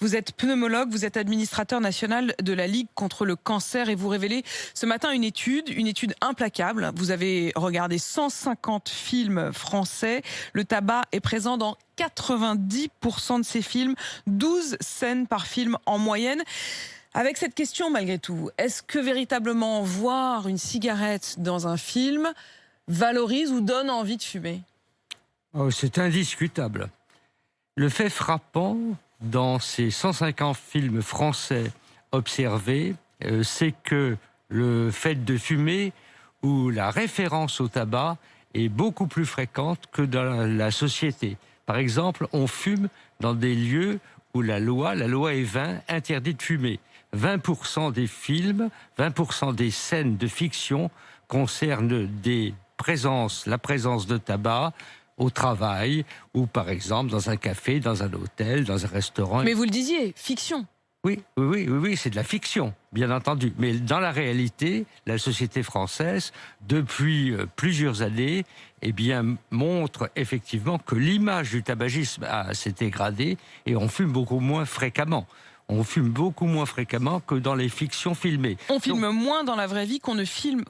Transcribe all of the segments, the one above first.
Vous êtes pneumologue, vous êtes administrateur national de la Ligue contre le cancer et vous révélez ce matin une étude implacable. Vous avez regardé 150 films français. Le tabac est présent dans 90% de ces films, 12 scènes par film en moyenne. Avec cette question malgré tout, est-ce que véritablement voir une cigarette dans un film valorise ou donne envie de fumer ? Oh, c'est indiscutable. Le fait frappant dans ces 150 films français observés, c'est que le fait de fumer ou la référence au tabac est beaucoup plus fréquente que dans la société. Par exemple, on fume dans des lieux où la loi est 20, interdit de fumer. 20% des films, 20% des scènes de fiction concernent la présence de tabac au travail, ou par exemple dans un café, dans un hôtel, dans un restaurant. Mais vous le disiez, fiction. Oui, c'est de la fiction, bien entendu. Mais dans la réalité, la société française, depuis plusieurs années, montre effectivement que l'image du tabagisme s'est dégradée et on fume beaucoup moins fréquemment. On fume beaucoup moins fréquemment que dans les fictions filmées. On filme moins dans la vraie vie qu'on ne filme,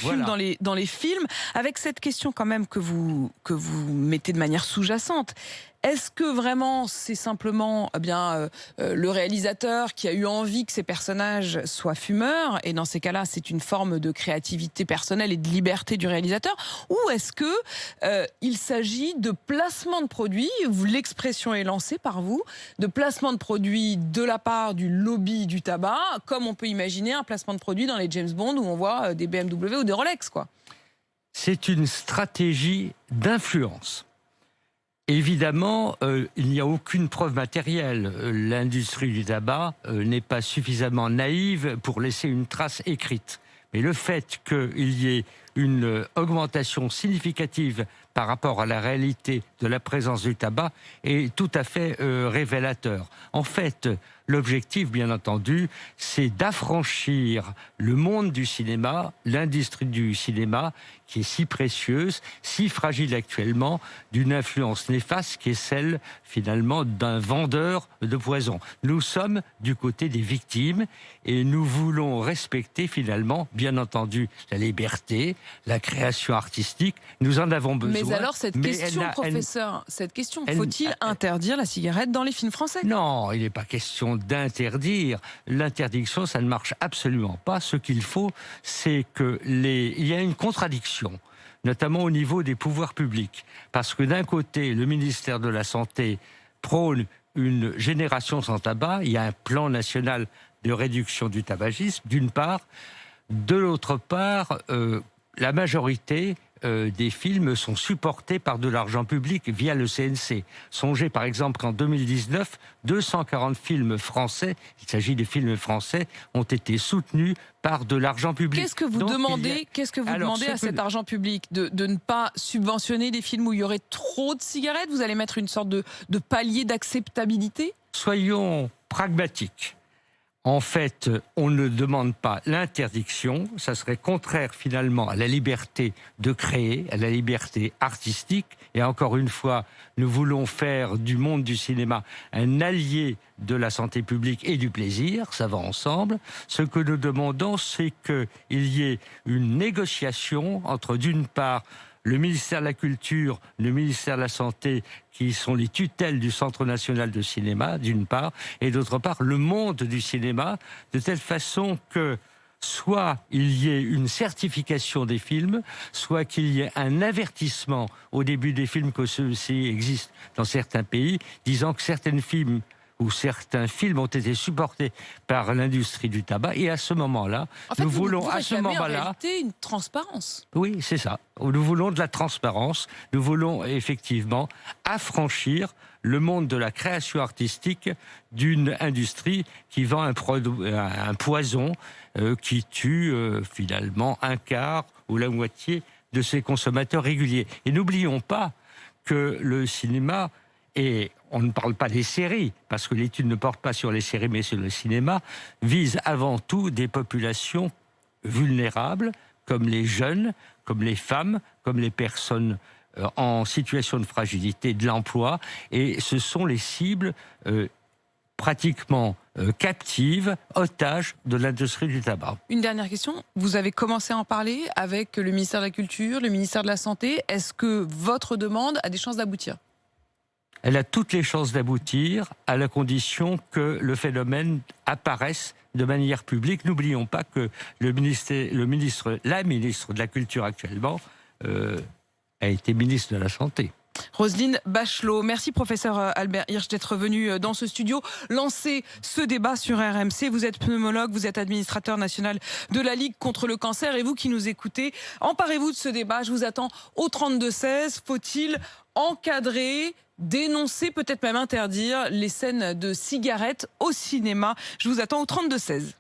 voilà. dans les films. Avec cette question quand même que vous mettez de manière sous-jacente, est-ce que vraiment c'est simplement le réalisateur qui a eu envie que ses personnages soient fumeurs, et dans ces cas-là c'est une forme de créativité personnelle et de liberté du réalisateur, ou est-ce que il s'agit de placement de produits, l'expression est lancée par vous, de placement de produits de la part du lobby du tabac, comme on peut imaginer un placement de produits dans les James Bond où on voit des BMW ou des Rolex, quoi. C'est une stratégie d'influence. Évidemment, il n'y a aucune preuve matérielle. L'industrie du tabac n'est pas suffisamment naïve pour laisser une trace écrite. Mais le fait qu'il y ait une augmentation significative par rapport à la réalité de la présence du tabac est tout à fait révélateur. En fait, l'objectif, bien entendu, c'est d'affranchir le monde du cinéma, l'industrie du cinéma, qui est si précieuse, si fragile actuellement, d'une influence néfaste qui est celle, finalement, d'un vendeur de poison. Nous sommes du côté des victimes et nous voulons respecter, finalement, bien entendu, la liberté, la création artistique. Nous en avons besoin. Mais alors, cette question, professeur, faut-il interdire la cigarette dans les films français ? Non, il n'est pas question d'interdire. L'interdiction, ça ne marche absolument pas. Ce qu'il faut, c'est il y a une contradiction, notamment au niveau des pouvoirs publics. Parce que d'un côté, le ministère de la Santé prône une génération sans tabac, il y a un plan national de réduction du tabagisme, d'une part. De l'autre part, la majorité des films sont supportés par de l'argent public via le CNC. Songez par exemple qu'en 2019, 240 films français, il s'agit des films français, ont été soutenus par de l'argent public. Qu'est-ce que vous demandez, à cet argent public de ne pas subventionner des films où il y aurait trop de cigarettes ? Vous allez mettre une sorte de palier d'acceptabilité ? Soyons pragmatiques. En fait, on ne demande pas l'interdiction, ça serait contraire finalement à la liberté de créer, à la liberté artistique. Et encore une fois, nous voulons faire du monde du cinéma un allié de la santé publique et du plaisir, ça va ensemble. Ce que nous demandons, c'est qu'il y ait une négociation entre, d'une part, le ministère de la Culture, le ministère de la Santé, qui sont les tutelles du Centre national de cinéma, d'une part, et d'autre part, le monde du cinéma, de telle façon que soit il y ait une certification des films, soit qu'il y ait un avertissement au début des films, que ceux-ci existent dans certains pays, disant que certains films ont été supportés par l'industrie du tabac, et à ce moment-là, nous voulons en réalité une transparence. Oui, c'est ça. Nous voulons de la transparence. Nous voulons effectivement affranchir le monde de la création artistique d'une industrie qui vend un poison qui tue finalement un quart ou la moitié de ses consommateurs réguliers. Et n'oublions pas que le cinéma, et on ne parle pas des séries, parce que l'étude ne porte pas sur les séries, mais sur le cinéma, vise avant tout des populations vulnérables, comme les jeunes, comme les femmes, comme les personnes en situation de fragilité de l'emploi. Et ce sont les cibles pratiquement captive, otage de l'industrie du tabac. Une dernière question. Vous avez commencé à en parler avec le ministère de la Culture, le ministère de la Santé. Est-ce que votre demande a des chances d'aboutir ? Elle a toutes les chances d'aboutir à la condition que le phénomène apparaisse de manière publique. N'oublions pas que la ministre de la Culture actuellement a été ministre de la Santé. Roselyne Bachelot, merci professeur Albert Hirsch d'être venu dans ce studio lancer ce débat sur RMC. Vous êtes pneumologue, vous êtes administrateur national de la Ligue contre le cancer et vous qui nous écoutez, emparez-vous de ce débat. Je vous attends au 32-16. Faut-il encadrer, dénoncer, peut-être même interdire les scènes de cigarettes au cinéma? Je vous attends au 32-16.